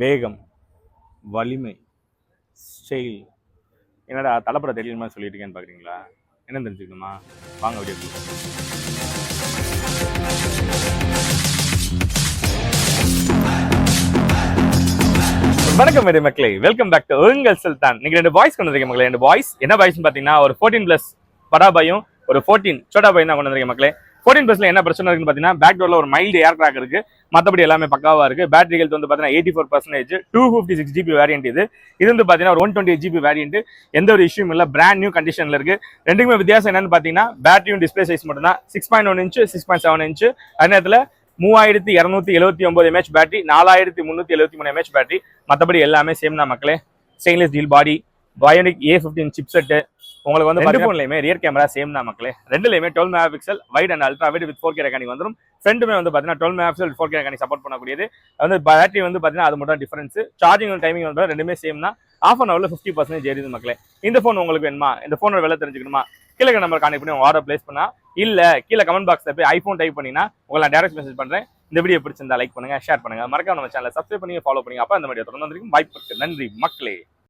வேகம், வலிமை, ஸ்டைல். என்னடா தலைப்பட தெரியுமா சொல்லிட்டு இருக்கேன்னு பார்க்குறீங்களா? என்ன தெரிஞ்சுக்கணுமா? வாங்க வீடியோ. வணக்கம் மேடை மக்களே, வெல்கம் பேக் டு உங்கள் சுல்தான். நீங்க ரெண்டு பாய்ஸ் கொண்டு வந்திருக்கீங்க மக்களே. ரெண்டு பாய்ஸ் என்ன பாய்ஸ்னு பார்த்தீங்கன்னா, ஒரு 14+ படாபாயும் ஒரு 14 சோட்டா பாயும் தான் கொண்டு வந்திருக்கீங்க மக்களே. 14+ல என்ன பிரச்சனை இருக்குன்னு பார்த்தீங்கன்னா, பேக் டோர்ல ஒரு மைல்டு ஏர் கிராக் இருக்கு. மற்றபடி எல்லாமே பக்காவா இருக்கு. பேட்டரி ஹெல்த் வந்து பார்த்தீங்கன்னா 84%. 256 GB வேரியன்ட் இது. இது வந்து பார்த்தீங்கன்னா 128 GB வேரியன்ட். எந்த ஒரு இஷ்யூம் இல்லை, பிராண்ட் நியூ கண்டிஷன்ல இருக்கு. ரெண்டுக்குமே வித்தியாசம் என்னன்னு பார்த்தீங்கன்னா, பேட்டரியும் டிஸ்பிளே சைஸ் மட்டும் தான். 6.1 இன்ச் 6.7 இன்ச். அதே நேரத்தில் 3279 mAh பேட்டரி, 4373 mAh பேட்டரி. மற்றபடி எல்லாமே சேம் தான் மக்களே. ஸ்டெயின்லெஸ் ஸ்டீல் பாடி, பயோனிக் A15 சிப்செட். உங்களுக்கு வந்து ரெண்டு ஃபோன்லையுமே ரியர் கேமரா சேம் தான் மக்களே. ரெண்டுலையுமே 12 mega pixel white and ultra wide with 4K recording வந்துடும். ஃப்ரண்ட்டுமே வந்து பார்த்தீங்கன்னா 12 mega pixel 4K recording support பண்ணக்கூடியது. வந்து பேட்டரி வந்து பார்த்தீங்கன்னா அது மட்டும் டிஃபரன்ஸ். சார்ஜிங் டைமிங் வந்து ரெண்டுமே சேம் தான். ½ அன் ஹவர்ல 50% ஏறிது மக்களே. இந்த ஃபோன் உங்களுக்கு வேணுமா? இந்த ஃபோனோட விலை தெரிஞ்சுக்கணுமா? கீழே நம்பர் கான்டெக்ட் பண்ணி உங்க ஆர்டர் பிளேஸ் பண்ணா, இல்ல கீழே கமெண்ட் பாக்ஸ்ல போய் ஐபோன் டைப் பண்ணினா உங்களை நான் டைரக்ட் மெசேஜ் பண்றேன். இந்த வீடியோ பிடிச்சிருந்தா லைக் பண்ணுங்க, ஷேர் பண்ணுங்க, மறக்காம நம்ம சேனலை சப்ஸ்கிரைப் பண்ணி ஃபாலோ பண்ணுங்க. அப்ப அந்த வீடியோ தொடர்ந்து வந்திருக்கும் வாய்ப்பு இருக்கு. நன்றி மக்களே.